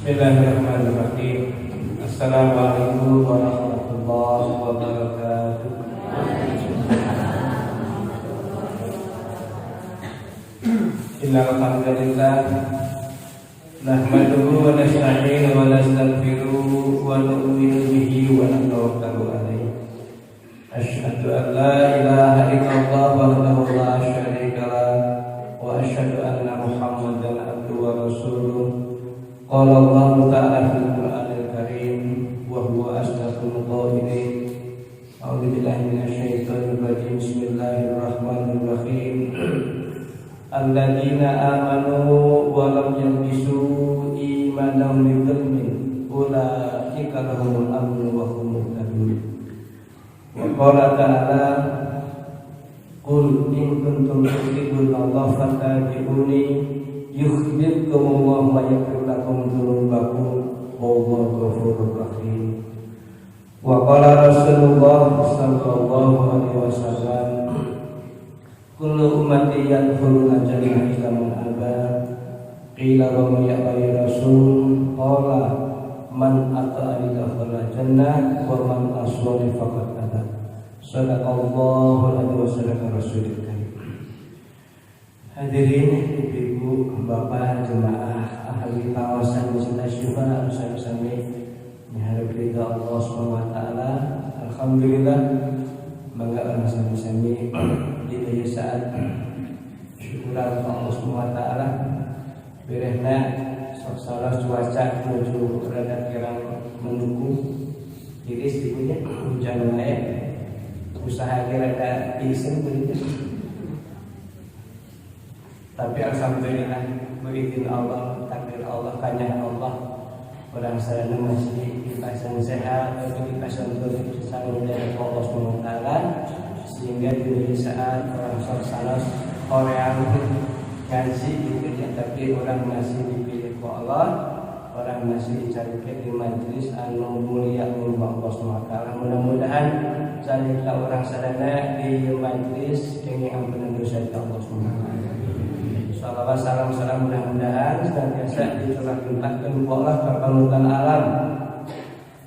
Bismillahirrahmanirrahim. Assalamualaikum warahmatullahi wabarakatuh. Innal hamdalillah nahmaduhu wa nasta'inuhu wa nastaghfiruhu wa nu'minu bihi wa natawakkalu alaihi. Asyhadu an la ilaha illallah wahdahu la syarika lah wa asyhadu anna Muhammadan abduhu wa rasuluh. Qala Allah ta'ala fil Qur'anil Karim wa huwa asdaqul qailin. A'udzu billahi minasyaitonir rajim. Bismillahirrahmanirrahim. Alladzina amanu wa lam yalbisu imanahum bidzulmin ulaika lahumul amnu wa hum muhtadun. Wa qala ta'ala qul in kuntum tuhibbuna fattabi'uni yuhibbukumullahu wa yaghfir lakum dzunubakum wallahu ghafurur rahim. Wa qala Rasulullah sallallahu alaihi wasallam kullu ummati yadkhuluna jannata illa man aba. Qila wa man ya'ti rasul qala man ata'ani dakhala jannah wa man aswani faqad aba. Sadaqallahu alaihi wasallam rasulul karim. Hadirin ibu, bapak, jemaah ahli kawasan Masjid Asy-Syifa sami-sami miharep ridha Allah Subhanahu wa taala. Alhamdulillah mangga orang sami-sami di daya saat syukuran Allah Subhanahu wa taala berehna salah cuaca menuju rada kirang mendukung iris ibunya hujan naik usaha rada isen begitu. Tapi alhamdulillah berizin Allah, takdir Allah, kanyang Allah, orang sadana masih dipasang sehat, dipasang terus sang dari Allah SWT, sehingga di saat orang salah orang ngaji gitu ya, tapi orang masih dipilih ke Allah, orang masih dicarikan di majelis anu mulia Allah SWT. Mudah-mudahan salika orang sadana di majelis ini ampunan dosa Allah SWT. Salawat salam mudah-mudahan senantiasa dicurahkan Allah perpanutan alam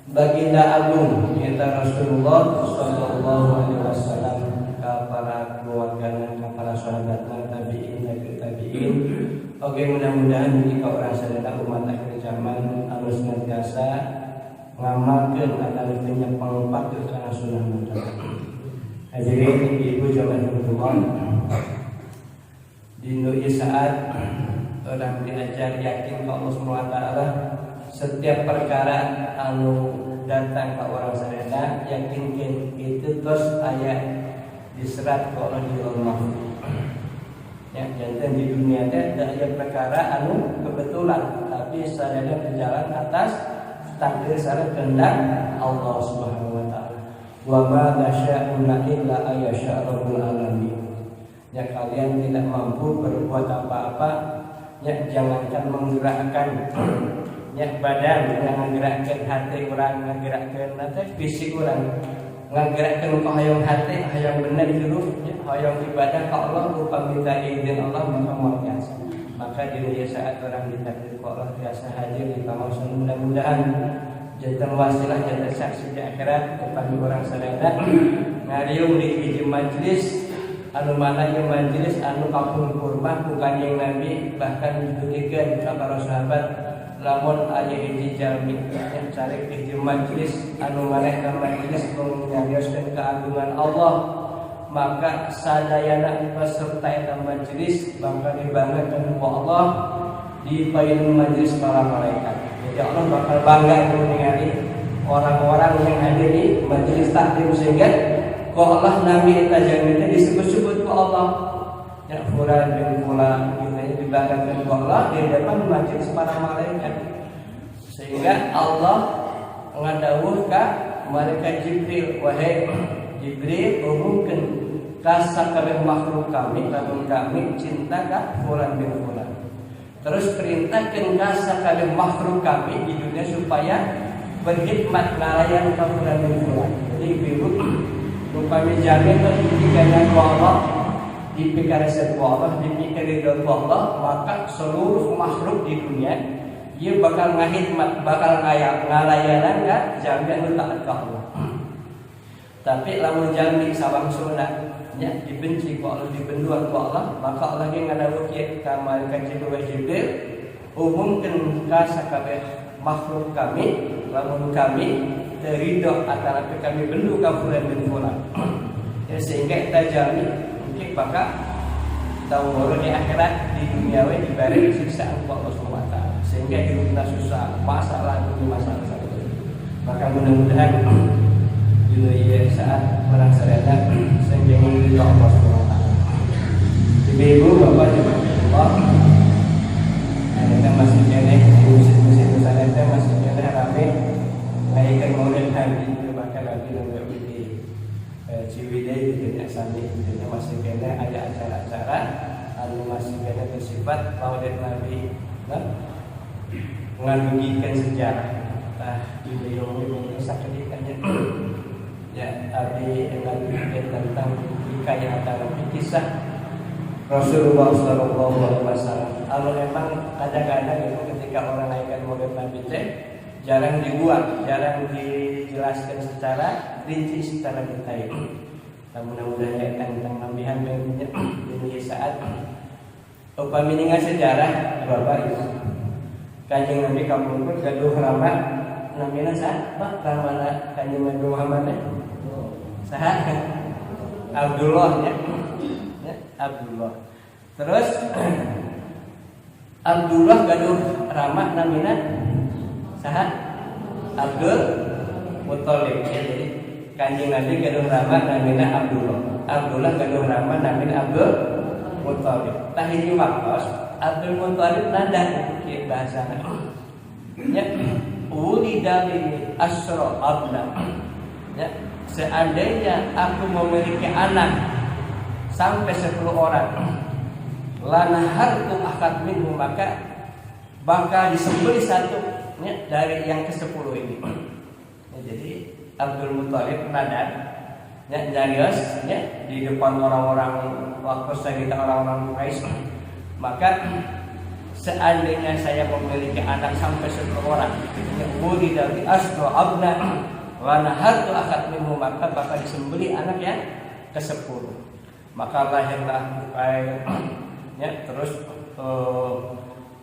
baginda agung kita Rasulullah sallallahu alaihi wasallam, ke para keluarganya, ke para sahabatnya, tabi'in. Oke, mudah-mudahan jika orang sadaya umat akhir zaman harus senantiasa ngamalkeun akan penyepang patuh kana sunnah Muhammad. Hadirin ibu jamaah Allah, di dunia saat orang diajar yakin ke Allah SWT, setiap perkara anu datang ke orang sadaya yakin itu terus ayat diserat ke Allah di Allah. Ya, jantan di dunia teh ada perkara anu kebetulan, tapi sadaya berjalan atas takdir sareng kehendak Allah Subhanahu wa taala. Wa ma tasya'una illa ayyasha rabbul alamin. Ya, kalian tidak mampu berbuat apa-apa, ya jangankan menggerakkan ya badan, menggerakkan hati orang, menggerakkan fisik orang, menggerakkan hayang hati, hayang benar dulu, ya, hayang ibadah ke Allah, lupa minta izin Allah, maka biasa. Maka di saat orang ditakdir ke Allah biasa hadir di kawasan, mudah-mudahan jantan wasilah, jantan saksi di akhirat kepada orang sadaya ngariung di hiji majlis anu mana yang majelis anu kapung kurma bukan yang Nabi, bahkan dibuktikan para sahabat lamun aya hiji jami yang cari hiji majelis anu mana majelis menyajioskeun keagungan Allah, maka sadayana peserta eta majelis bakal dibanggakeun ku Allah di paeun majelis para malaikat. Jadi Allah bakal bangga ningali orang-orang yang hadir di majelis taklim, sehingga kau Allah Nabi tajamnya disebut-sebut ku Allah, ya fulan bin fulan gitu, dibanggakan ku Allah di depan majelis para malaikat, sehingga Allah ngadawuh ka malaikat Jibril, wahai Jibril umumkeun ka sakabeh makhluk kami, lamun kami cinta ka fulan bin fulan, terus perintahkeun ka sakabeh makhluk kami di dunia supaya berkhidmat ngalayan ka fulan bin fulan. Jadi ibu upami jamin dipikirkan Allah, dipikirkan Allah, dipikirkan Allah, maka seluruh makhluk di dunia Dia bakal ngahidmat, bakal ngalayanan kan jami anu taat ka Allah. Tapi lamun jami sawang sunat nya dibenci ku Allah, dibenduan ku Allah, maka Allah ge ngadawuh kieu ka malaikat Jibril, umumkeun ka sakabeh makhluk kami, lamun kami teu ridho atanapi kami bendu ka fulan bin fulan. Ya sehingga kita jami mungkin bakal tahu di akhirat, di dunia we diberi siksaan ku Allah Subhanahu wa taala. Sehingga hidupna susah, masalah demi masalah satu. Maka mudah-mudahan di saat orang sadar sehingga menuju Allah Subhanahu wa taala. Ibu bapak jemaah Allah, kita masih kene musim sana kita masih kene rame ngaikan maulid Nabi bahkan lagi nang di Ciwidey di Sandi itu masih kene ada acara-acara anu masih kene bersifat maulid Nabi menganugikan sejarah. Nah, di beliau sakedikannya ya abdi menganugikan tentang hikayat atau kisah Rasulullah Sallallahu Alaihi Wasallam. Kalau memang kadang-kadang itu ketika orang naikkan maulid Nabi jarang dibuat, jarang dijelaskan secara rinci, secara detail. Mudah-mudahan tentang nabihan ini saat upami ningan sejarah bapak ibu. Kanjeng Nabi kampung pun gaduh ramah namina saat pak ramana Kanjeng Nabi Muhammad saha Abdullah ya Abdullah. Terus Abdullah gaduh ramah namina saha Abdul Muthalib. Jadi Kanjeng Nabi gaduh ramah namina Abdullah. Abdullah gaduh ramah namina Abdul Muthalib. Tah hiji waktos Abdul Muthalib nada kieu bahasana. Ya, ulida li asra abna. Ya, seandainya aku memiliki anak sampai 10 orang, lanahartu akad minhu, maka bakal disembelih satu ya, dari yang ke-10 ini. Ya, jadi Abdul Muthalib nada ya nyarios ya di depan orang-orang waktu kita orang-orang Quraisy. Maka seandainya saya memiliki anak sampai 10 orang, yang budi dari asro abna, lanahartu akad minhu, maka bakal disembelih anak yang ke-10. Maka lahirlah ya terus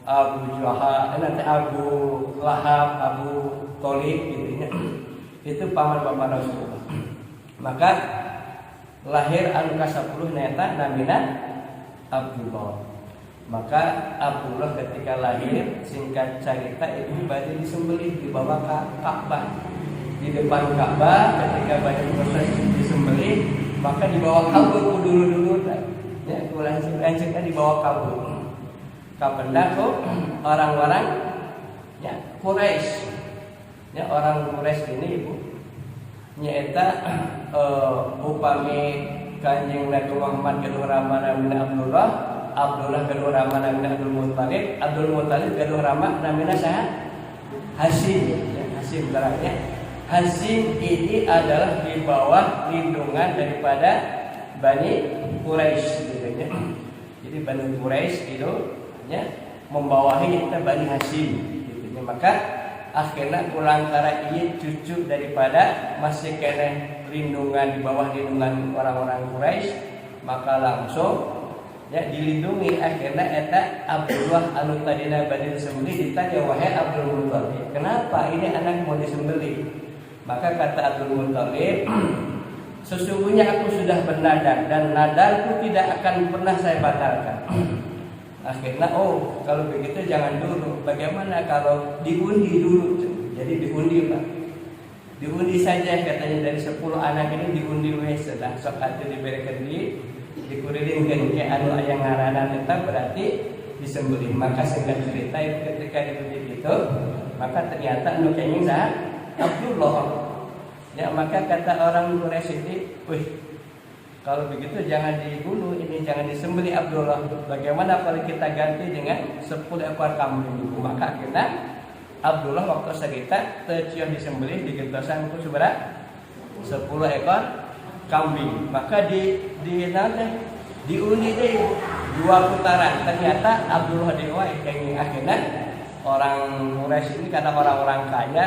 Abu Jahal, nanti Abu Lahab, Abu Thalib intinya itu paman-paman Rasulullah. Maka lahir anu ka-10 neta namina Abdullah. Maka Abdullah ketika lahir singkat cerita itu bade disembelih di bawah Ka'bah. Di depan Ka'bah ketika bade proses disembelih, maka di bawah kabur dulu ya langsung di bawah kabur. Kapendak orang-orang ya Quraisy. Ya orang Quraisy ini Ibu nyaeta upami Kanjeng Nabi Muhammad gaduh ramah namina Abdullah, Abdullah gaduh ramah namina Abdul Muthalib, Abdul Muthalib gaduh ramah namina saha Hasyim. Ya, Hasyim barangnya. Hasyim ini adalah di bawah lindungan daripada Bani Quraisy gitu ya. Jadi Bani Quraisy itu ya membawahi kita Bani Hasyim gitu ya. Maka akhirnya kulantara ieu cucu daripada masih kene lindungan di bawah lindungan orang-orang Quraisy, maka langsung ya dilindungi. Akhirnya eta Abdullah anu tadina bade disembelih ditanya, wahai Abdul Muthalib, kenapa ini anak mau disembelih? Maka kata Abdul Muthalib, sesungguhnya aku sudah bernadar dan nadarku tidak akan pernah saya batalkan. Akhirnya kalau begitu jangan dulu. Bagaimana kalau diundi dulu? Jadi diundi Pak. Diundi saja katanya dari 10 anak ini diundi wes sudah sok atuh diberikan dikurilingkeun ke anu aya ngaranna eta berarti disembelih. Maka singkat cerita itu ketika diundi itu, maka ternyata anu kenging saha Abdullah. Ya maka kata orang Quraisy itu, "Wih, kalau begitu jangan dibunuh, ini jangan disembelih Abdullah. Bagaimana kalau kita ganti dengan 10 ekor kambing?" Maka akhirnya Abdullah waktu cerita tercium disembelih digetosan ku seberapa 10 ekor kambing. Maka diundi deh 2 putaran. Ternyata Abdullah dewa yang akhirnya orang Quraisy ini karena orang-orang kaya,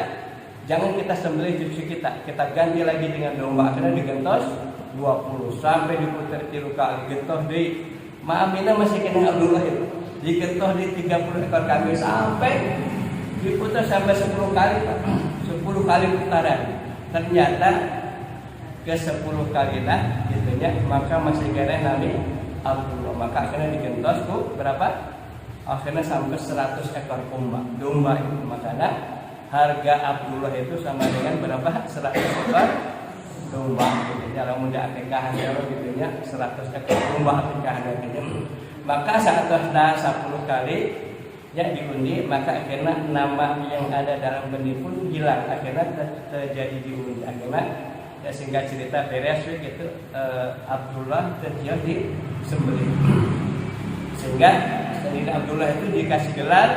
jangan kita sembelih cucu kita ganti lagi dengan domba. Akhirnya digentos 20 sampai diputar 3 kali, gentos di Aminah masih kena Abdullah itu. Digentos di 30 ekor kambing sampai diputar sampai 10 kali, Pak. 10 kali putaran. Ternyata ke 10 kali lah gitunya, maka masih kena Nabi Abdullah. Maka akhirnya digentos tuh berapa? Akhirnya sampai 100 ekor domba itu. Makanya harga Abdullah itu sama dengan berapa? 100 ekor domba. Kalau muda akikah gitu ya, 100 ekor domba akikah gitu. Maka saat sudah 10 kali ya diundi, maka akhirnya nama yang ada dalam benih pun hilang. Akhirnya terjadi diundi. Akhirnya ya singkat cerita beres gitu, Abdullah terjadi disembelih. Sehingga Sayyidina Abdullah itu dikasih gelar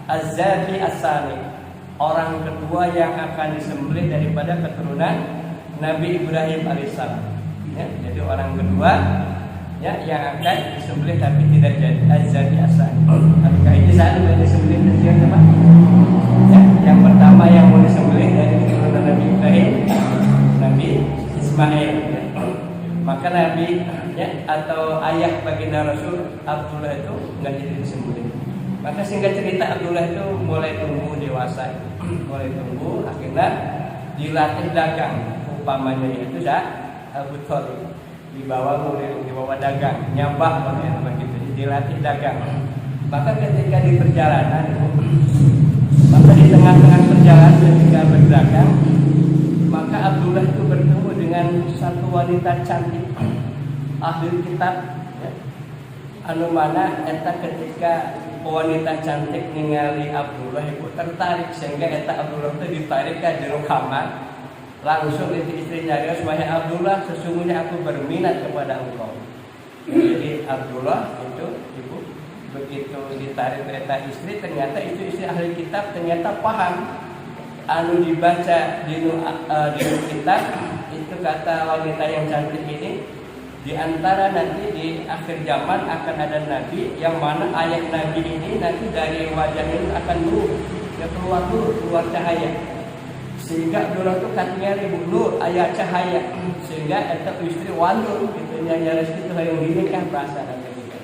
Az-Zabi As-Sani, orang kedua yang akan disembelih daripada keturunan Nabi Ibrahim alaihissalam. Ya, jadi orang kedua ya yang akan disembelih tapi tidak jadi Az-Zabi As-Sani. Apakah ini saat yang disembelih terjadi apa? Ya, yang pertama yang mau disembelih dari keturunan Nabi Ibrahim, Nabi Ismail. Ya. Maka Nabi ya, atau ayah baginda Rasul Abdullah itu nggak jadi disembelih. Maka singkat cerita Abdullah itu mulai tumbuh dewasa, mulai tumbuh, akhirnya dilatih dagang. Umpamanya itu Abu Thalib dibawa dagang, nyabak begitu, dilatih dagang. Maka ketika di perjalanan, maka di tengah-tengah perjalanan ketika berdagang, maka Abdullah itu bertemu dengan satu wanita cantik ahli kitab ya. Anu mana eta ketika wanita cantik ningali Abdullah itu tertarik, sehingga eta Abdullah itu ditarik ke jero kamar. Langsung istri nyarios, wahai Abdullah, sesungguhnya aku berminat kepada engkau. Jadi Abdullah itu ibu begitu ditarik eta istri, ternyata itu istri ahli kitab, ternyata paham anu dibaca di kitab itu, kata wanita yang cantik ini, di antara nanti di akhir zaman akan ada nabi yang mana ayat nabi ini nanti dari wajahnya itu akan keluar cahaya, sehingga Abdullah itu katanya ribu nur ayat cahaya, sehingga itu istri wandur gitu nyaris itu yang dinikah bahasa dan gitu.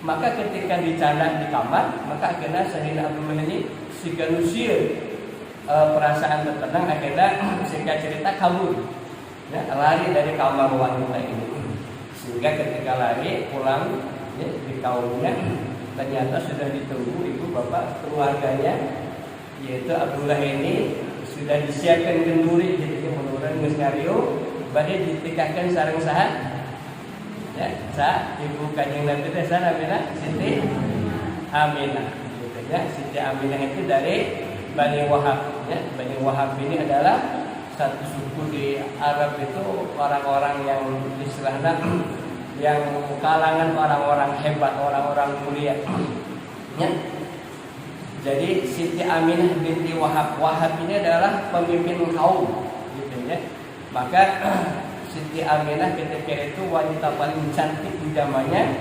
Maka ketika dicana di kamar, maka akhirnya Sayyidina Abdullah ini siganusir perasaan tertenang, akhirnya singkat cerita kabur ya, lari dari kamar wanita ini. Sehingga ketika lari pulang ya, di kaumnya, ternyata sudah ditunggu ibu bapak keluarganya, yaitu Abdullah ini sudah disiapkan kenduri jadi menurun ngesario badai ditikahkan sareng saha ya, saha ibu kanjeng Nabi teh saha namina Siti Aminah gitu ya. Siti Aminah itu dari Bani Wahab ya. Bani Wahab ini adalah satu suku di Arab, itu orang-orang yang istilahnya yang kalangan orang-orang hebat, orang-orang mulia ya. Jadi Siti Aminah binti Wahab, Wahab ini adalah pemimpin kaum gitu ya. Maka Siti Aminah ketika itu wanita paling cantik di zamannya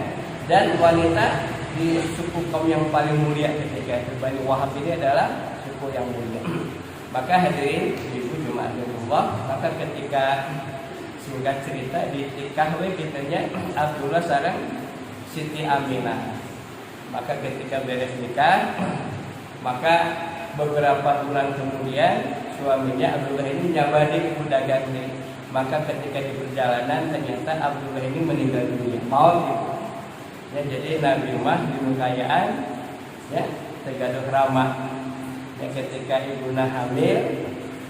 dan wanita di suku kaum yang paling mulia ketika itu. Bani Wahab ini adalah suku yang mulia. Maka hadirin ibu Jumat Allah, maka ketika singkat cerita ditikah kitanya Abdullah sareng Siti Aminah. Maka ketika beres nikah, maka beberapa bulan kemudian suaminya Abdullah ini nyabadi ke dagang ini. Maka ketika di perjalanan ternyata Abdullah ini meninggal dunia, maut gitu. Ya, jadi Nabi mah di kekayaan ya tegaduh ramah. Ya, ketika ibuna hamil,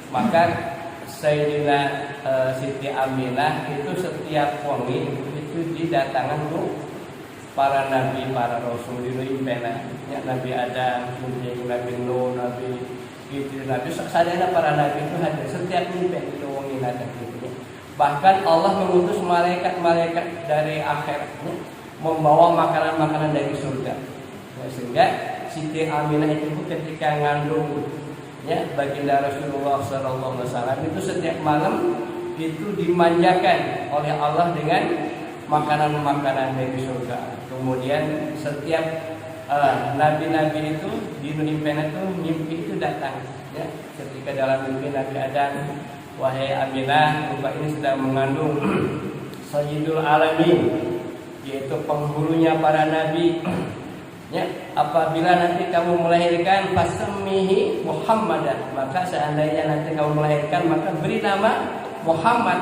maka Sayyidina Siti Aminah itu setiap wengi itu didatangan tuh para nabi, para rasul di impena. Ya, Nabi Adam, Nabi Nuh, Nabi Idris, Nabi sadayana para nabi itu hadir setiap impen itu wengi datang gitu. Bahkan Allah mengutus malaikat-malaikat dari akhiratnya membawa makanan-makanan dari surga. Ya, sehingga Siti Aminah itu ketika ngandung ya baginda Rasulullah SAW itu setiap malam itu dimanjakan oleh Allah dengan makanan-makanan dari surga. Kemudian setiap nabi-nabi itu di mimpi itu datang ya, ketika dalam mimpi Nabi Adam, wahai Aminah, rupa ini sedang mengandung Sayyidul Alamin, yaitu penghulunya para nabi ya, apabila nanti kamu melahirkan fasmihi Muhammadan, maka seandainya nanti kamu melahirkan maka beri nama Muhammad.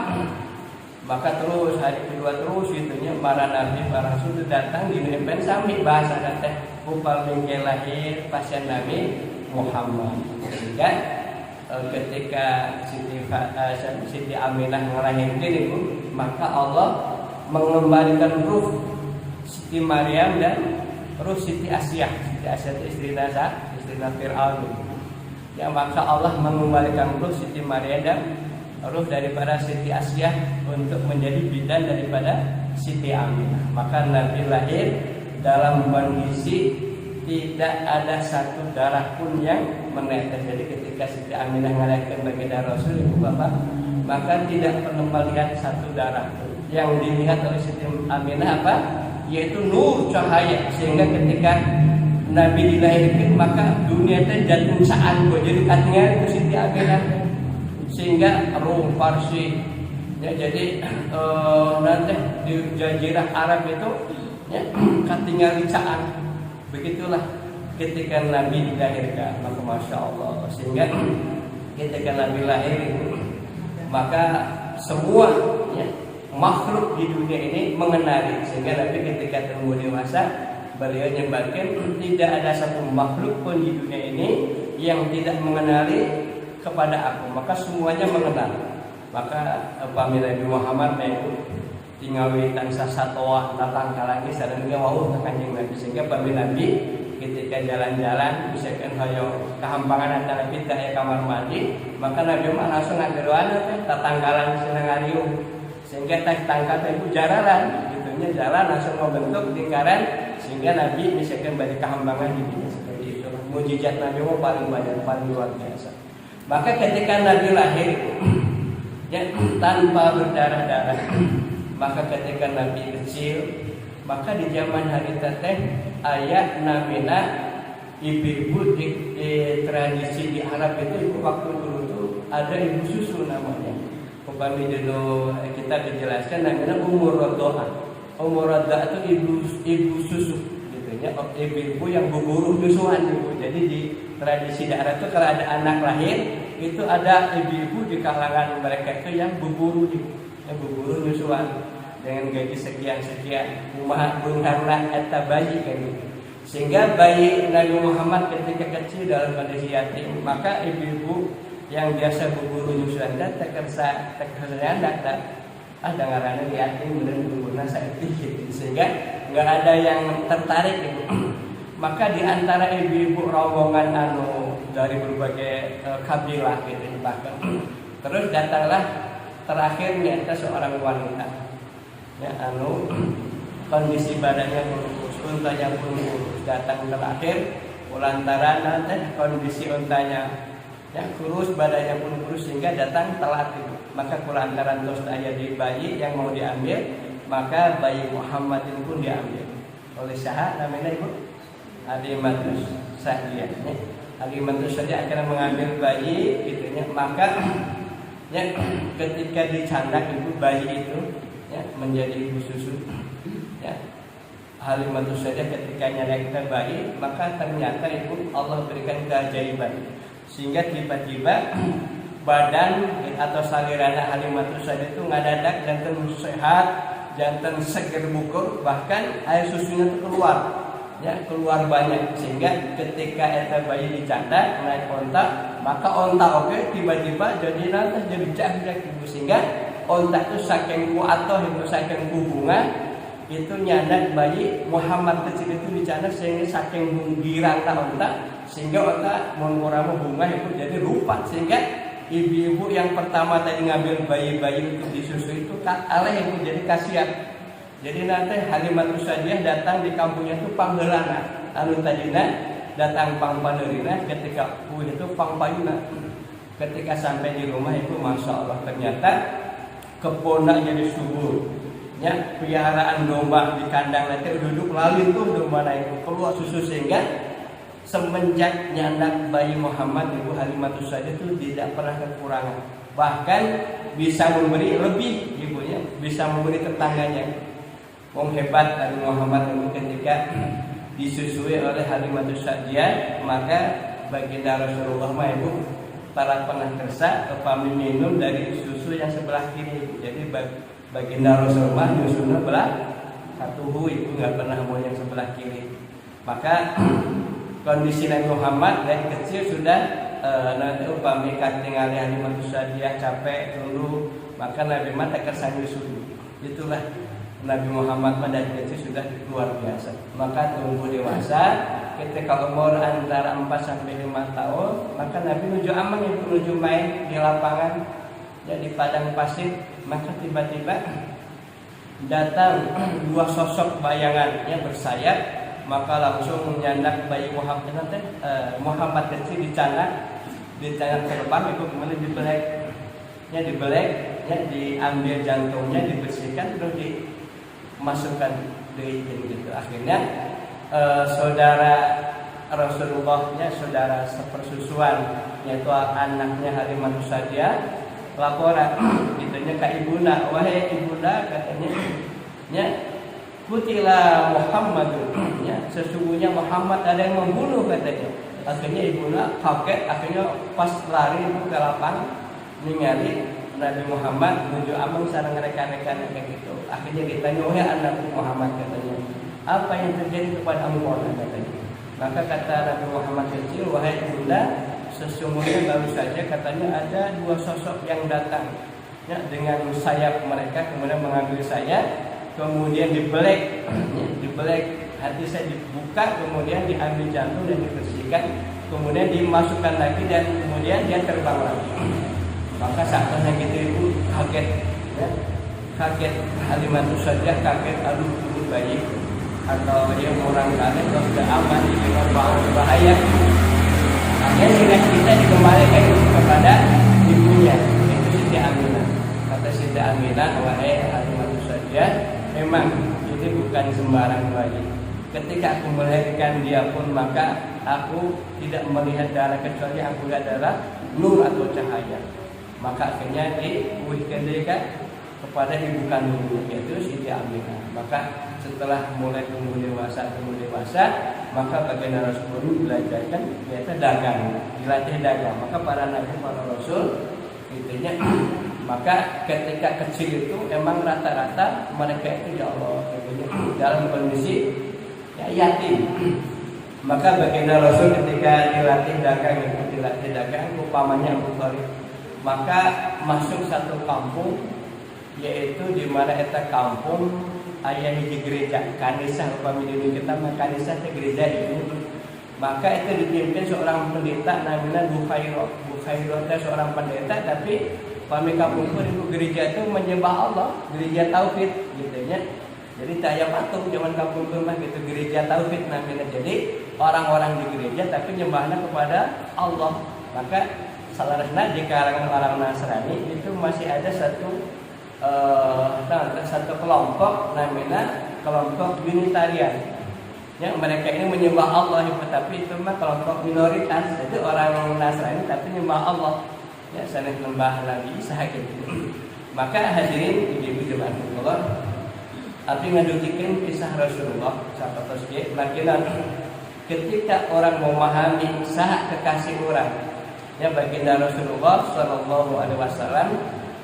Maka terus hari kedua terus itunya para nabi para rasul datang di mimpi sami bahasa nanti upal minggu lahir pasien Nabi Muhammad. Sehingga ketika Siti Aminah melahirkan itu, maka Allah mengembalikan ruh Siti Maryam dan ruh Siti Asyah. Siti Asyah itu istri Fir'aun. Ya, maka Allah mengembalikan ruh Siti Maryam dan ruh daripada Siti Asyah untuk menjadi bidan daripada Siti Aminah. Maka Nabi lahir dalam kondisi tidak ada satu darah pun yang menetes. Jadi ketika Siti Aminah melahirkan baginda Rasul itu Bapak, maka tidak pernah melihat satu darah pun. Yang dilihat oleh Siti Aminah apa? Yaitu nur cahaya. Sehingga ketika Nabi dilahirkan maka dunia itu jatuh saan. Jadi katanya itu Siti Aminah. Sehingga Rum, Parsi ya, jadi nanti di Jazirah Arab itu ya, katingal licaan. Begitulah ketika Nabi dilahirkan, maka Masya Allah. Sehingga ketika Nabi lahir itu, maka semua ya, makhluk di dunia ini mengenali. Sehingga Nabi ketika tumbuh dewasa, beliau nyebarkan tidak ada satu makhluk pun di dunia ini yang tidak mengenali kepada aku, maka semuanya mengenal. Maka apabila Nabi Muhammad itu tinggal witan sasatoa datang kalagi sadang wau kanjeng Nabi. Sehingga apabila Nabi ketika jalan-jalan misalkan hayo kehampangan antara kita ya kamar mandi, maka Nabi mah langsung ngageruan datang kalang senang ariung. Sehingga tak tangkat itu jararan gitunya, jalan langsung membentuk lingkaran. Sehingga Nabi misalkan bagi kehampangan gitu seperti itu. Mujizat Nabi paling banyak, paling luar biasa. Maka ketika Nabi lahir ya, tanpa berdarah-darah, maka ketika Nabi kecil, maka di zaman hari teteh ayat namina ibu-ibu di tradisi di Arab itu waktu dulu tuh ada ibu susu namanya. Upami dulu kita dijelaskan namanya umur rodoa. Umur rodoa itu ibu susu. Ibu-ibu yang buburu nyusuan ibu. Jadi di tradisi daerah itu kalau ada anak lahir itu ada ibu-ibu di kalangan mereka itu yang buburu nyusuan dengan gaji sekian rumah bungharlah eta bayi kan gitu. Sehingga bayi Nabi Muhammad ketika kecil dalam kondisi yatim, maka ibu-ibu yang biasa buburu nyusuan dan tekersa anak ada ngaranna yatim bener buburna saeutik gitu. Sehingga nggak ada yang tertarik gitu. Maka di antara ibu-ibu rombongan dari berbagai kabilah gitu bahkan. Terus datanglah terakhirnya itu seorang wanita ya kondisi badannya kurus, untanya pun kurus, datang terakhir lantaran nanti kondisi untanya ya kurus, badannya pun kurus sehingga datang telat itu. Maka kulantaran terus ayah di bayi yang mau diambil, maka bayi Muhammad itu pun diambil oleh saha namanya ibu Halimatus Sa'diyah. Halimatus Sa'diyah akan mengambil bayi gitunya. Maka ya, ketika dicandak ibu bayi itu ya, menjadi ibu susu ya. Halimatus Sa'diyah ketika nyalahkan bayi, maka ternyata ibu Allah berikan keajaiban sehingga tiba-tiba badan atau salirana Halimatus Sa'diyah itu ngadadak jantan sehat, jantan seger bukur, bahkan air susunya itu keluar banyak. Sehingga ketika eta bayi dicandak naik onta, maka onta oke tiba-tiba jadi nanti jadi cahdak ibu. Sehingga onta itu saking kuatoh itu saking hubungan itu nyandak bayi Muhammad kecil itu dicandak sehingga saking girangna onta, sehingga onta mengurama bunga itu jadi rupat. Sehingga ibu-ibu yang pertama tadi ngambil bayi-bayi untuk disusui itu aleh ibu jadi kasihan. Jadi nanti Halimatus Sa'diyah datang di kampungnya itu panggelana. Anu tadina datang pangpanerina ketika itu pangpayuna. Ketika sampai di rumah itu Masya Allah ternyata kebona jadi subur. nya piaraan domba di kandang nanti duduk lalu itu domba naik keluar susu sehingga semenjak nyandak bayi Muhammad Ibu Halimatus Sa'diyah itu tidak pernah kekurangan, bahkan bisa memberi lebih ibunya, bisa memberi tetangganya. Wong hebat Nabi Muhammad itu ketika disusui oleh Halimatus Sa'diyah, maka baginda Rasulullah mah ibu para pernah kersa upami minum dari susu yang sebelah kiri. Jadi baginda Rasulullah nyusunya belah satu itu nggak pernah mau yang sebelah kiri. Maka kondisi Nabi Muhammad dari kecil sudah nanti upami katingali Halimatus Sa'diyah capek dulu, maka Nabi mata kersa nyusu. Itulah Nabi Muhammad pada kecil sudah luar biasa. Maka tumbuh dewasa ketika umur antara 4 sampai 5 tahun, maka Nabi menuju aman yang menuju main di lapangan, ya di padang pasir. Maka tiba-tiba datang dua sosok bayangan yang bersayap, maka langsung menyandak bayi Muhammad nanti Muhammad kecil dicanak terbang itu kemudian dibelek, ya diambil jantungnya, dibersihkan terus dimasukkan di gitu. Akhirnya saudara Rasulullahnya, saudara sepersusuan yaitu anaknya Halimatus Sa'diyah laporan gitunya ke ibunda, wahai ibunda katanya, ya kutila Muhammadun, ya sesungguhnya Muhammad ada yang membunuh katanya. Akhirnya ibunda kaget, akhirnya pas lari itu ke lapang ningali Nabi Muhammad menuju amang sareng rekan-rekan kayak gitu. Akhirnya ditanya, wahai anak Muhammad katanya, apa yang terjadi kepada engkau katanya. Maka kata Nabi Muhammad kecil, wahai ibunda, sesungguhnya baru saja katanya ada dua sosok yang datang, ya, dengan sayap mereka kemudian mengambil saya, kemudian dibelek, ya, dibelek hati saya dibuka, kemudian diambil jantung dan dibersihkan, kemudian dimasukkan lagi dan kemudian dia terbang lagi. Maka saatnya gitu itu kaget, ya, kaget Halimatus Sa'diyah kaget, aduh ini bayi atau dia orang kalian kalau sudah aman dengan bahaya. Akhirnya singkat kita dikembalikan kepada ibunya, itu Siti Aminah. Kata Siti Aminah, wahai Halimatus Sa'diyah, memang ini bukan sembarang bayi. Ketika aku melahirkan dia pun, maka aku tidak melihat darah kecuali aku lihat darah nur atau cahaya. Maka akhirnya diuihkan dia kepada ibu kandungnya, yaitu Siti Aminah. Maka setelah mulai tumbuh dewasa, maka baginda Rasulullah belajarkan ternyata dagang, dilatih dagang. Maka para nabi, para rasul intinya maka ketika kecil itu emang rata-rata mereka itu ya Allah dalam kondisi ya, yatim. Maka baginda Rasul ketika dilatih dagang upamanya Abu Thalib, maka masuk satu kampung, yaitu di mana eta kampung ayah di gereja Kanisah, upami di kita Kanisah itu gereja itu. Maka itu dipimpin seorang pendeta namanya Bukhairah. Bukhairah itu seorang pendeta, tapi upami kampung itu gereja itu menyembah Allah, gereja tauhid gitu ya. Jadi tak ada patung zaman kampung itu mah gitu, gereja tauhid namanya. Jadi orang-orang di gereja tapi nyembahnya kepada Allah. Maka salarasna di kalangan orang Nasrani itu masih ada satu kelompok namanya kelompok Unitarian. Ya, mereka ini menyembah Allah, tapi itu mah kelompok minoritas. Itu orang Nasrani tapi menyembah Allah. Ya, sanes menyembah Nabi Isa gitu. Maka hadirin ibu jemaat Allah, arti ngadukikeun kisah Rasulullah sahabat ge lakinan ketika orang memahami saha kekasih orang, ya baginda Rasulullah sallallahu alaihi wasallam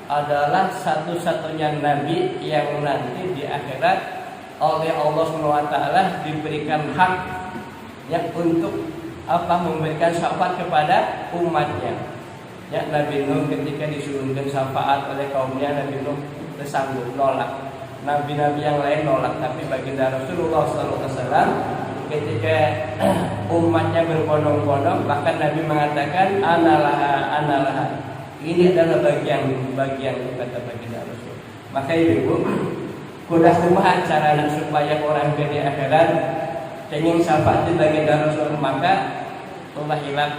adalah satu-satunya nabi yang nanti di akhirat oleh Allah SWT diberikan hak ya untuk memberikan syafaat kepada umatnya. Ya, Nabi Nuh ketika disuruhkan syafaat oleh kaumnya, Nabi Nuh tersanggup nolak. Nabi-nabi yang lain nolak, tapi baginda Rasulullah SAW ketika umatnya berbondong-bondong, bahkan Nabi mengatakan analaha. Ini adalah bagian kata baginda Rasul. Maka ibu, kudah kumaha cara supaya orang di akhirat ingin syafaat di baginda Rasul, maka Allah hilap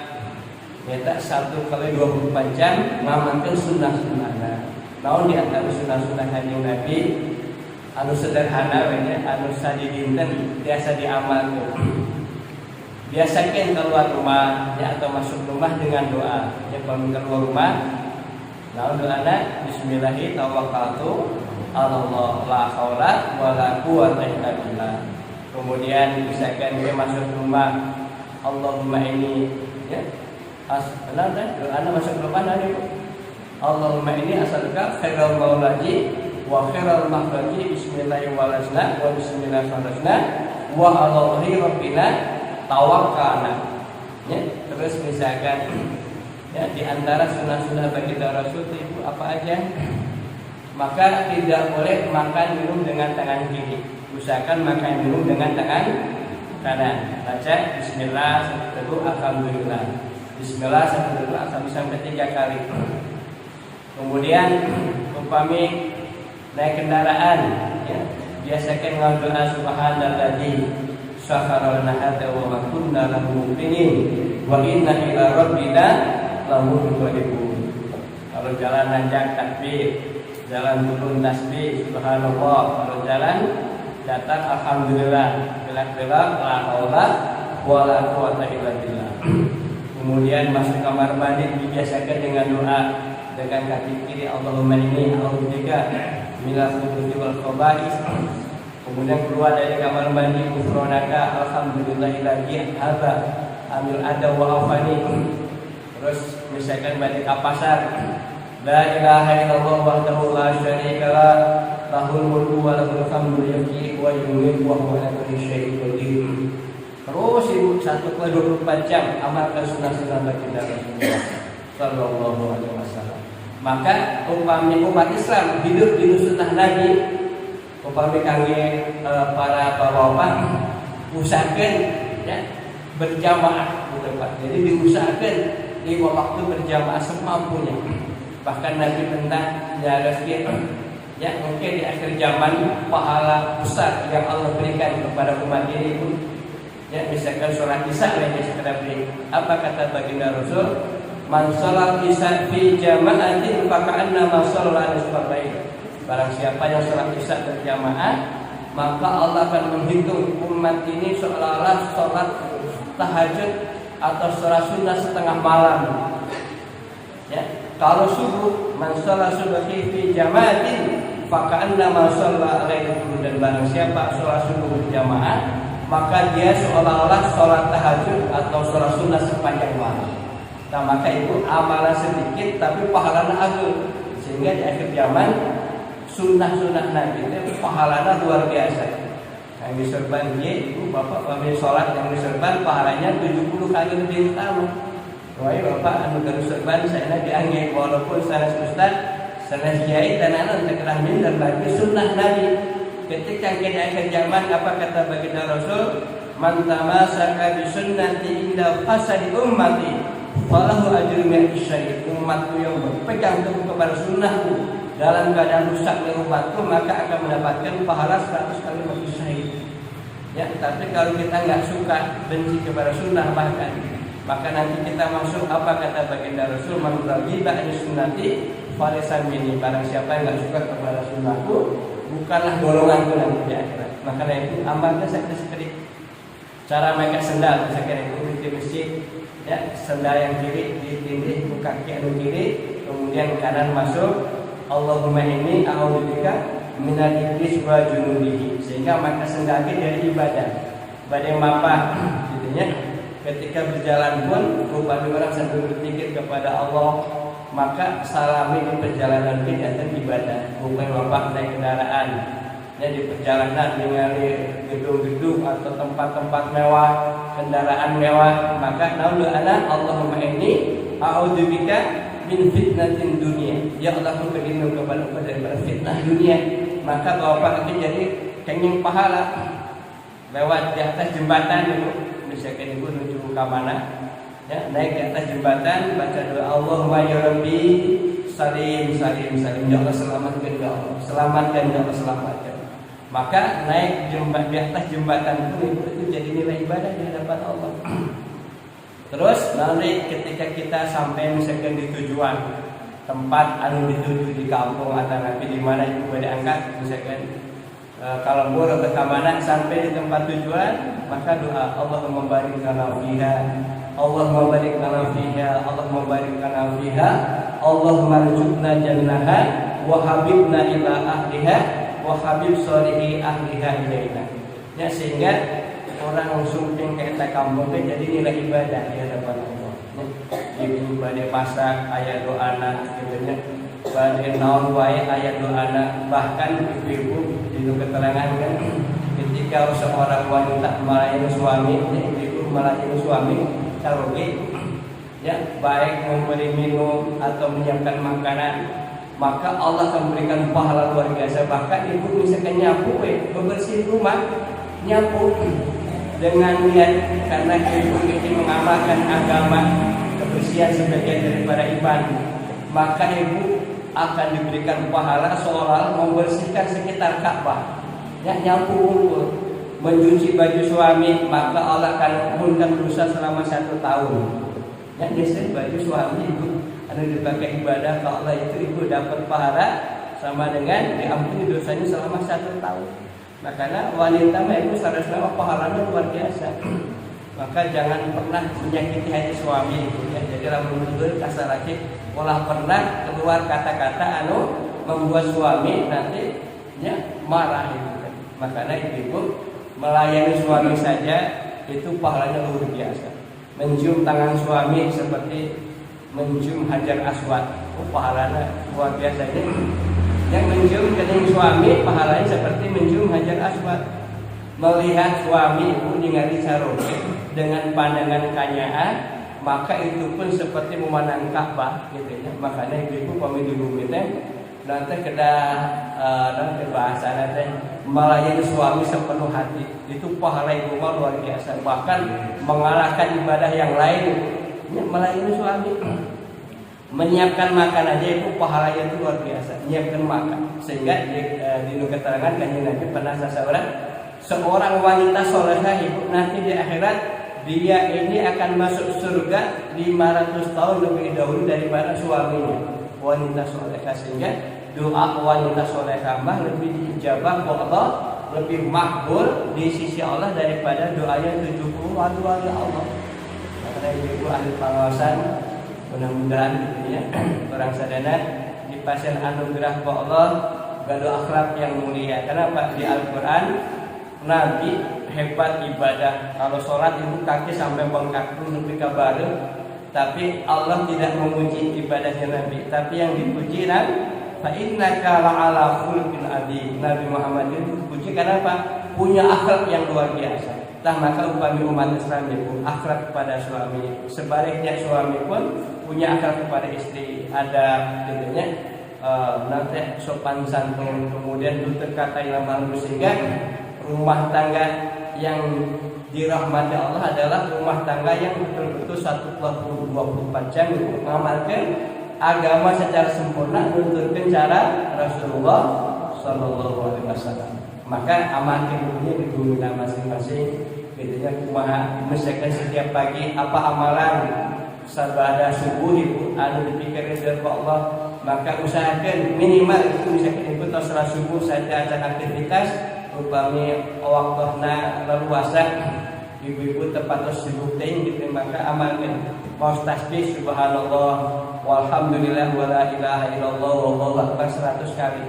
nyata 1x24 jam ngamalkan sunnah-sunnahna. Naon di antara sunnah-sunnah Kanjeng Nabi anu sederhana we anu sadidinten biasa diamalkeun. Biasakan keluar rumah ya atau masuk rumah dengan doa. Ya kalau keluar rumah, lalu doanya Bismillahirrahmanirrahim tawakkaltu 'alallah la haula wala quwwata illa billah. Kemudian biasakan dia masuk rumah, Allahumma ini ya. Doanya masuk rumah nanti. Allahumma ini as'aluka khairal maulaji wa khairal makhraji bismillahirrahmanirrahim wa bismillahirrahmanirrahim wa alallahi rabbina tawakkalna. Ya, terus misalkan ya di antara sunnah-sunnah baginda Rasul itu apa aja? Maka tidak boleh makan minum dengan tangan kiri. Usahakan makan minum dengan tangan kanan. Baca bismillah sampai dulu alhamdulillah. Bismillah sampai dulu sampai 3 kali. Kemudian umpami naik kendaraan ya, biasakan doa subhanalladzi sakhara lana hadza wa ma kunna lahu muqrinin wa inna ila rabbina lamunqalibun. Kalau jalan nanjak takbir, jalan turun tasbih subhanallah, kalau jalan datar alhamdulillah, belak-belak la haula wala quwwata illa billah. Kemudian masuk kamar mandi dibiasakan dengan doa dengan kaki kiri Allahumma inni a'udzubika minal khubuthi wal khaba'is. Kemudian keluar dari kamar mandi ghufranaka alhamdulillahilladzi hadza amil ada wa afani. Terus misalkan balik ke pasar, la ilaha illallah wahdahu la syarika lah lahul mulku wa lahul hamdu yuhyi wa yumiitu wa huwa ala kulli syai'in qadir. Terus ibu 1/24 jam amalkan sunnah-sunnah baginda Rasulullah sallallahu alaihi wasallam. Maka umpamanya umat Islam hidup di sunnah Nabi, umpamanya kangge para bapak usahakan ya berjamaah di tempat. Jadi diusahakan 5 waktu berjamaah semampunya. Bahkan Nabi tentang ya mungkin di akhir zaman pahala besar yang Allah berikan kepada umat ini pun ya misalkan sholat isya yang sekedar beri. Apa kata baginda Rasul? Man sholat isya fi jama'atin faka'anna ma sholat isya. Barang siapa yang sholat isya berjamaah, maka Allah akan menghitung umat ini seolah-olah sholat tahajud atau sholat sunnah setengah malam. Ya, kalau subuh, man sholat subuhi fi jama'atin faka'anna ma sholat alaihi. Dan barang siapa sholat subuh berjamaah, maka dia seolah-olah sholat tahajud atau sholat sunnah sepanjang malam. Nah, maka itu amalan sedikit tapi pahalanya agung. Sehingga di akhir zaman sunnah-sunnah Nabi itu pahalanya luar biasa. Yang diserban dia itu bapak pemimpin sholat yang diserban pahalanya 70 kali lebih utama. Wah, bapak anu diserban saya dianggap walaupun saya ustaz, saya kiai dan anak terkenal dan bagi sunnah Nabi. Ketika kita akhir zaman apa kata baginda Rasul? Man tamasaka bi sunnati inda fasadi ummati falahu ajrun min syai'. Umatku yang berpegang teguh kepada sunnahku dalam keadaan rusaknya umatku maka akan mendapatkan pahala 100 kali lebih syahid. Ya, tapi kalau kita enggak suka benci kepada sunnah maka nanti kita masuk apa kata baginda Rasul? Man raghiba an sunnati falaysa minni. Barang siapa yang enggak suka kepada sunnahku bukanlah golonganku nanti di akhirat. Makanya itu amalnya sedikit. Cara mereka sendal, misalkan itu di masjid, ya sendal yang kiri ditindih ke kaki anu kiri, kemudian kanan masuk. Allahumma inni a'udzubika minal iblis wa junudihi. Sehingga maka sendalnya dari ibadah mapa, gitu ya. Ketika berjalan pun, upami orang sambil berpikir kepada Allah, maka salami di perjalanan ini adalah ibadah. Bukan bapak naik kendaraan, ya di perjalanan dengan gedung-gedung atau tempat-tempat mewah, kendaraan mewah, maka naudhu ana Allahumma inni a'udzubika min fitnatin dunia. Ya Allah, aku berlindung kepada daripada fitnah dunia. Maka bapak itu jadi kenging pahala lewat di atas jembatan itu. Misalkan ibu menuju ke mana? Ya, naik di atas jembatan baca doa Allahumma ya Rabbi salim salim salim, ya Allah selamatkan, ya Allah selamatkan, ya Allah selamatkan. Maka naik di atas jembatan itu jadi nilai ibadah di hadapan Allah. Terus nanti ketika kita sampai misalkan di tujuan tempat anu dituju di kampung atau nanti di mana itu pada angkat misalkan kalembur atau kamana sampai di tempat tujuan, maka doa Allahumma barik lana fiha, Allahumma barik lana fiha, Allahumma barik lana fiha, Allahumma rzuqna jannaha wa habibna ila ahliha wa habib sholihi ahliha ilaina. Ya, sehingga orang sumping kayak kampung jadi nilai ibadah di hadapan Allah. Ibu badai masak ayat doana gitu nya. Badai naon wae ayat doana, bahkan ibu-ibu di keterangan kan ketika seorang wanita melayani suami, ibu melayani suami caroge ya, baik memberi minum atau menyiapkan makanan, maka Allah akan memberikan pahala luar biasa. Bahkan ibu misalkan nyapu bebersih rumah, nyapu dengan niat karena ibu ini mengamalkan agama, kebersihan sebagian daripada iman, maka ibu akan diberikan pahala seolah membersihkan sekitar Ka'bah. Ya, nyapu bungkul, mencuci baju suami, maka Allah akan mengampuni dosa selama 1 tahun. Ya, biasanya baju suami ibu anu dipakai ibadah ke Allah itu ibu dapat pahala sama dengan diampuni dosanya selama 1 tahun. Makanya wanita itu seharusnya pahalanya luar biasa. Maka jangan pernah menyakiti hati suami itu ya. Jadi lamun mundur kasar lagi, olah pernah keluar kata-kata anu membuat suami nanti ya marah itu kan. Makanya ibu melayani suami saja itu pahalanya luar biasa. Mencium tangan suami seperti mencium hajar aswad, pahalanya luar biasa. Yang mencium kening suami pahalanya seperti mencium hajar aswad. Melihat suami ibu ningali caroge dengan pandangan kanyaan, maka itu pun seperti memandang Ka'bah gitu ya. Makanya ibu pamit di bumi teh nanti nanti bahasa nanti melayani suami sepenuh hati, itu pahala ibu mah luar biasa. Bahkan mengalahkan ibadah yang lain ya, melayani suami. Menyiapkan makan aja itu pahalanya itu luar biasa. Menyiapkan makan sehingga di keterangan Kanjeng Nabi pernah seorang wanita solehah ibu nanti di akhirat dia ini akan masuk surga 500 tahun lebih dahulu daripada suaminya. Wanita solehah, sehingga doa wanita solehah mah lebih diijabah Allah, lebih makbul di sisi Allah daripada doanya 70 wali Allah. Karena ibu ahli pengawasan, mudah-mudahan gitu ya orang sadana dipasang anugerah Allah gado akhlak yang mulia. Kenapa? Di Al-Quran Nabi hebat ibadah. Kalau sholat itu kaki sampai bengkak pun lebih kabaru. Tapi Allah tidak memuji ibadahnya Nabi, tapi yang dipuji fa innaka la'ala khuluqin adzim. Nabi Muhammad itu dipuji karena apa? Punya akhlak yang luar biasa. Maka upami umat Islam itu akhlak kepada suami, sebaliknya suami pun punya akhlak kepada istri, ada tentunya nanti sopan santun, kemudian tutur kata yang bagus, sehingga rumah tangga yang dirahmati Allah adalah rumah tangga yang betul-betul 24 jam untuk mengamalkan agama secara sempurna menurut cara Rasulullah Sallallahu Alaihi Wasallam. Maka amalkan dulunya di dunia masing-masing. Bedanya kumaha misalkan setiap pagi apa amalan sabada subuh ibu anu dipikirkan dari Allah, maka usahakan minimal itu misalkan ibu setelah subuh saja akan aktivitas upami waktunya leluasa ibu-ibu tepat sibuk gitu, maka amalkan mau tasbih subhanallah walhamdulillah wala ilaha illallah wallahu akbar 100 kali.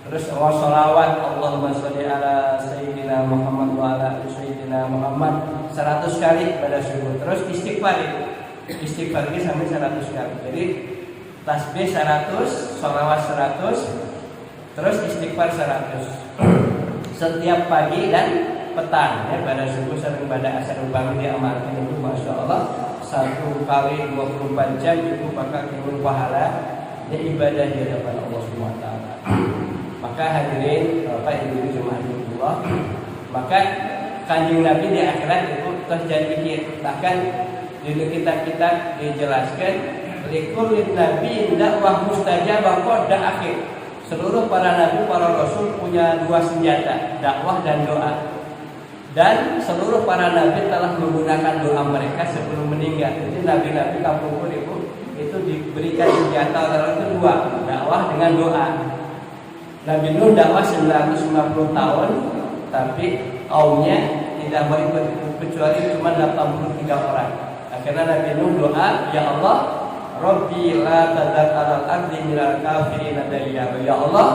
Terus sholawat Allahumma sholli ala sayyidina Muhammad wa ala sayyidina Muhammad 100 kali pada subuh. Terus istighfar ini sampai 100 kali. Jadi tasbih 100, sholawat 100, terus istighfar 100 setiap pagi dan petang ya, pada subuh sampai pada asar umpama diamalkan itu masya Allah 1 kali 24 jam itu bakal timbul pahala ya, ibadah di hadapan Allah Subhanahu wa taala. Maka hadirin Bapak Ibu jemaah Allah, maka Kanjeng Nabi di akhirat itu terjadi bahkan di kitab-kitab dijelaskan likulli nabi dakwah mustajabah qad akhir. Seluruh para nabi, para rasul punya 2 senjata, dakwah dan doa. Dan seluruh para nabi telah menggunakan doa mereka sebelum meninggal. Jadi nabi-nabi kampung itu diberikan senjata itu 2, dakwah dengan doa. Nabi Nuh dakwah 950 tahun, tapi kaumnya tidak berikut kecuali cuma 83 orang. Akhirnya Nabi Nuh doa, ya Allah, Rabbi la tadar alal ardi minal kafirin dayara. Ya Allah,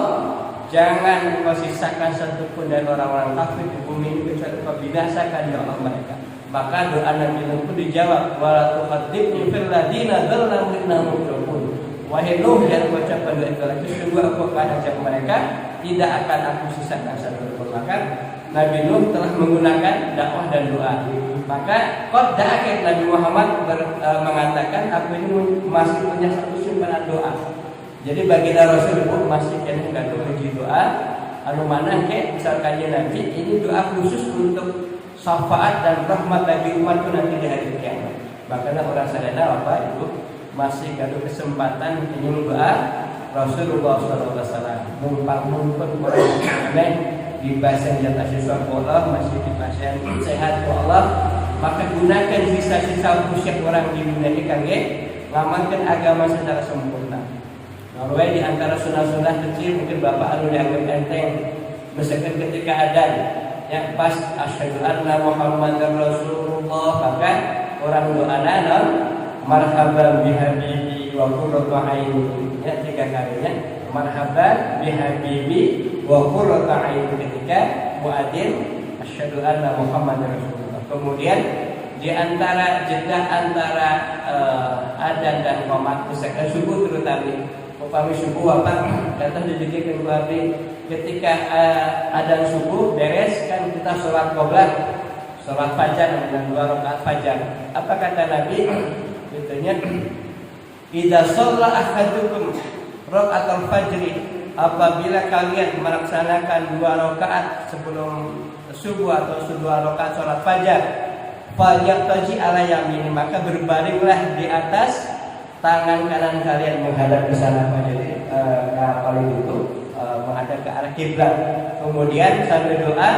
jangan kau sisakan satupun dari orang-orang kafir di bumi ini kecuali kau binasakan ya Allah mereka. Maka doa Nabi Nuh pun dijawab, wala tuqaddibni fil ladina dzalamu innahum mughraqun. Wahai Nuh, jangan kau ucapkan doa itu lagi, sungguh aku akan ajak mereka, tidak akan aku sisakan satupun. Maka Nabi Nuh telah menggunakan dakwah dan doa. Maka qad akhir Nabi Muhammad mengatakan aku ini masih punya satu simpanan doa. Jadi baginda Rasul pun masih kena gantung uji doa. Anu mana ke misalkan Nabi ini doa khusus untuk syafaat dan rahmat bagi umatku nanti di hari kiamat. Bahkan orang sadana apa itu masih gantung kesempatan ingin doa Rasulullah SAW. Mumpung orang aneh di pasien yang asyik Allah masih di pasien sehat Allah, maka gunakan sisa-sisa usia orang di dunia ini kangge ngamalkan agama secara sempurna. Kalau di antara sunnah-sunnah kecil mungkin bapak anu dianggap enteng, misalkan ketika adzan yang pas asyhadu anna Muhammadar Rasulullah, maka orang doa marhaban bihabibi wa qurratu aini, ya 3 kalinya marhaban bihabibi wa qurratu aini ketika muadzin asyhadu anna Muhammadar Rasulullah. Kemudian di antara jeda antara adzan dan qomat misalkan subuh terutama upami subuh apa kata didikir ke ketika adzan subuh beres kan kita sholat qoblah, sholat fajar dengan 2 rakaat fajar. Apa kata Nabi? Katanya idza shalla ahadukum rakaatul fajri, apabila kalian melaksanakan 2 rakaat sebelum subuh atau 2 rakaat sholat fajar, falyaqtaji ala yamini, maka berbaringlah di atas tangan kanan kalian menghadap ke sana. Jadi paling itu menghadap ke arah kiblat. Kemudian sambil doa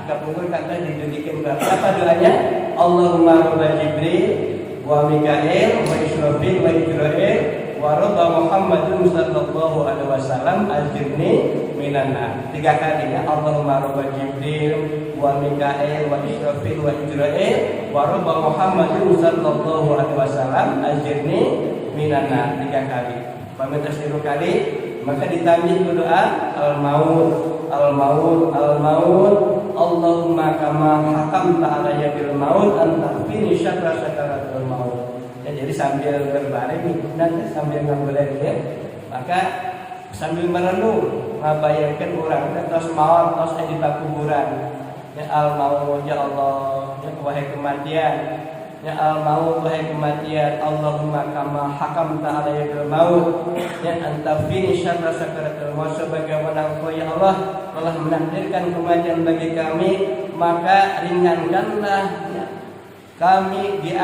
kapungkur kata didudukin apa doanya? Allahumma rabb Jibril wa Mikail wa Israfil wa Idrail wa rabb Muhammadin sallallahu alaihi wasallam ajirni minan nar. 3 kali ya, Allahumma rabb Jibril wa Mikail wa Israfil wa Idrail wa rabb Muhammadin sallallahu alaihi wasallam ajirni minan nar. 3 kali. Pamitah 10 kali, maka ditambah doa al-maut al-maut al-maut Allahumma kama hakamta alayya bil maut anta fini syakra syakaratul maut. Ya, jadi sambil berbaring nanti sambil ngambilin ya, maka sambil merenung ngabayangkan orang terus maut terus di kuburan. Ya al-maut ya Allah, ya wahai kematian, ya al-maut wahai kematian, Allahumma kama hakamta alayya bil maut, ya anta fini syakra syakaratul maut, sebagaimana Engkau ya Allah telah menakdirkan kematian bagi kami, maka ringankanlah ya, kami di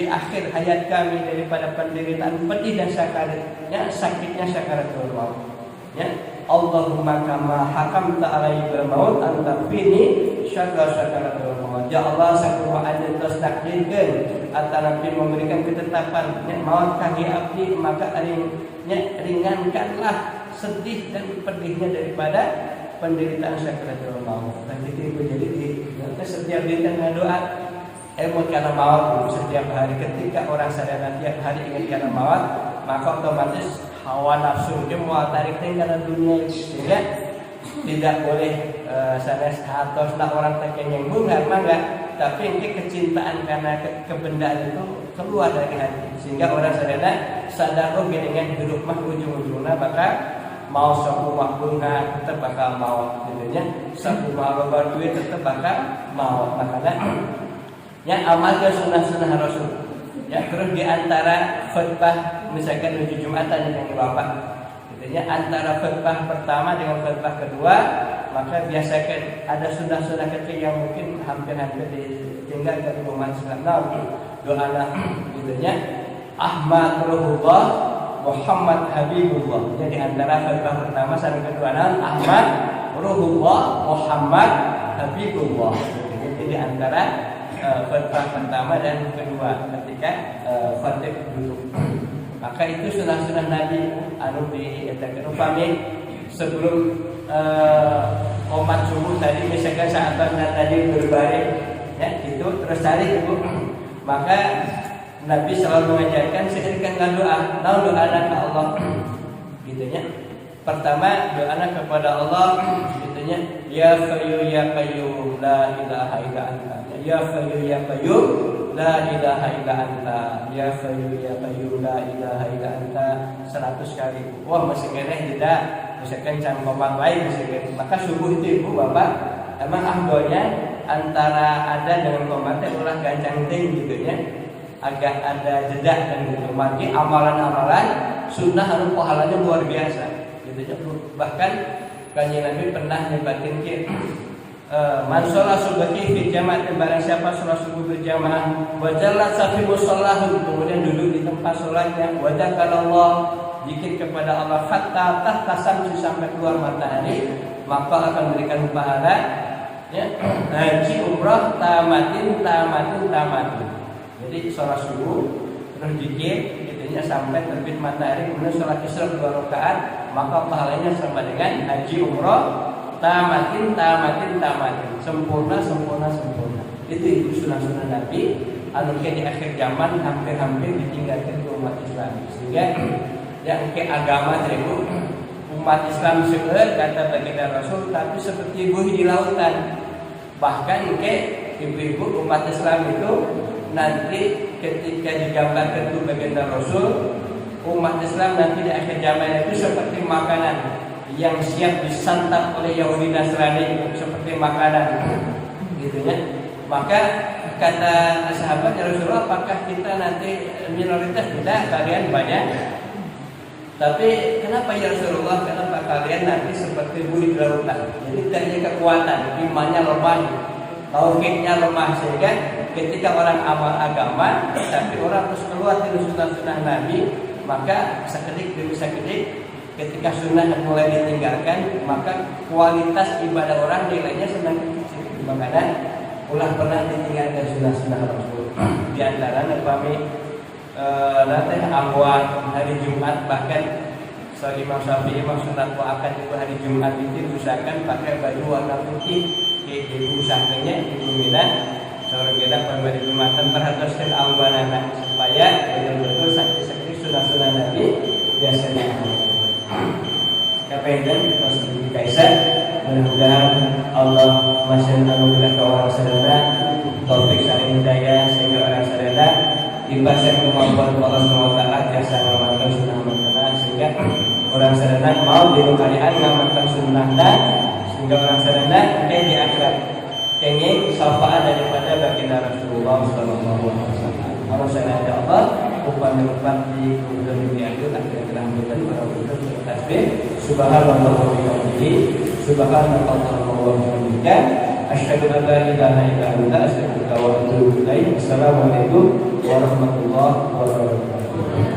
akhir hayat kami daripada penderitaan pedih dan sakitnya sakaratul maut. Ya Allahumma kama hakamta alayya bil maut anta fini syakra syakaratul maut. Ya Allah sakumaha anu tos takdirkeun antara Nabi memberikan ketetapan nya maut kami abdi, maka ringankanlah sedih dan pedihnya daripada penderitaan sakaratul maut. Dan itu jadi setiap kita doa emot karena maut setiap hari. Ketika orang sadar tiap hari ingat karena maut, maka otomatis hawa nafsu dia mau tarik karena dunia, sehingga tidak boleh sanes atos nak orang terkenyang bunga mangga, tapi ini kecintaan karena kebendaan itu keluar dari hati, sehingga orang sadar dengan hidup mah ujung-ujungnya maka mau sapu bunga tetap bakal mau, jadinya sapu loba duit tetap bakal mau. Makanya yang amalkan sunnah-sunnah Rasul. Ya, terus di antara khutbah misalkan menuju Jumatan yang Bapak, jadinya antara khutbah pertama dengan khutbah kedua, maka biasakan ada sunnah-sunnah kecil yang mungkin hampir-hampir ditinggal dari umat Islam. Doa jadinya Ahmad Ruhullah Muhammad Habibullah. Jadi antara khutbah pertama sampai kedua Ahmad Ruhullah Muhammad Habibullah. Jadi di antara khutbah pertama dan kedua ketika khatib duduk. Maka itu sunnah-sunnah Nabi anu dietakeun upami sebelum qomat subuh tadi, misalkan sahabat tadi berbaring ya gitu, terus tarik ibu, maka Nabi selalu mengajarkan seiringkan doa, doa ke Allah gitu ya. Pertama doa kepada Allah gitu ya, ya Qayyum ya Qayyum la ilaha illa anta, ya Qayyum ya Qayyum la ilaha illa anta, ya Qayyum ya Qayyum la ilaha illa anta 100 kali. Wah masih kene tidak, misalkan cangkoman lain misalkan. Maka subuh itu ibu bapak emang ahdonya antara ada dengan komatnya ulah gancang ting gitu ya, agak ada jeda dan gitu. Maka amalan-amalan sunnah harus pahalanya luar biasa. Bahkan Kanjeng Nabi pernah nyebatin man sholat subhi fi jama'atin, barang siapa sholat subuh berjamaah wa jalasa fi musallahu, kemudian duduk di tempat sholatnya, wa dzakarallaha, zikir kepada Allah hatta tahtasam, sampai keluar matahari, maka akan memberikan pahala ya, haji umrah tamatin. Jadi sholat subuh terus zikir gitunya sampai terbit matahari, kemudian sholat isya 2 rakaat, maka pahalanya sama dengan haji umrah tamatin, sempurna. Itu sunnah Nabi anu di akhir zaman hampir ditinggalkan ke umat Islam. Sehingga yang ke agama dari umat Islam sebenarnya kata baginda Rasul, tapi seperti buih di lautan. Bahkan ke ibu-ibu umat Islam itu nanti ketika digambarkan itu baginda Rasul, umat Islam nanti di akhir zaman itu seperti makanan yang siap disantap oleh Yahudi Nasrani, seperti makanan gitu ya. Maka kata sahabat ya Rasulullah, apakah kita nanti minoritas? Tidak, kalian banyak. Tapi kenapa ya Rasulullah, kenapa kalian nanti seperti buih di lautan? Jadi tidak ada kekuatan, imannya lemah, tauhidnya lemah, sehingga ketika orang amal agama tapi orang terus keluar dari sunnah Nabi, maka sekedik demi sekedik ketika sunnah mulai ditinggalkan, maka kualitas ibadah orang nilainya semakin kecil. Makanya ulah pernah ditinggalkan sunnah Rasul. Di antara kami nanti awal hari Jumat, bahkan Imam Syafi'i sunat akan itu hari Jumat itu usahakan pakai baju warna putih, diusahakannya di Mina. Seorang kita pada Jumatan perhatikan awalana supaya betul-betul sakit-sakit sunnah Nabi biasanya. Kapaidan terus Kaisar, mudah-mudahan Allah masih anugerah ke orang sadana taufik saling hidayah, sehingga orang sadana dibasar kemampuan Allah SWT jasa mengamalkan sunnah makna, sehingga orang sadana mau dilukarian mengamalkan sunnahnya, sehingga orang sadana di akhirat kenging syafaat daripada baginda Rasulullah SAW. Kalau saya ada Allah upah di dunia itu akhirnya kelambutan para budak tasbih subhanallah wa bihamdihi subhanallah wa bihamdihi asyhadu an la ilaha illa anta astaghfiruka wa atubu ilaik. Assalamualaikum warahmatullahi wabarakatuh.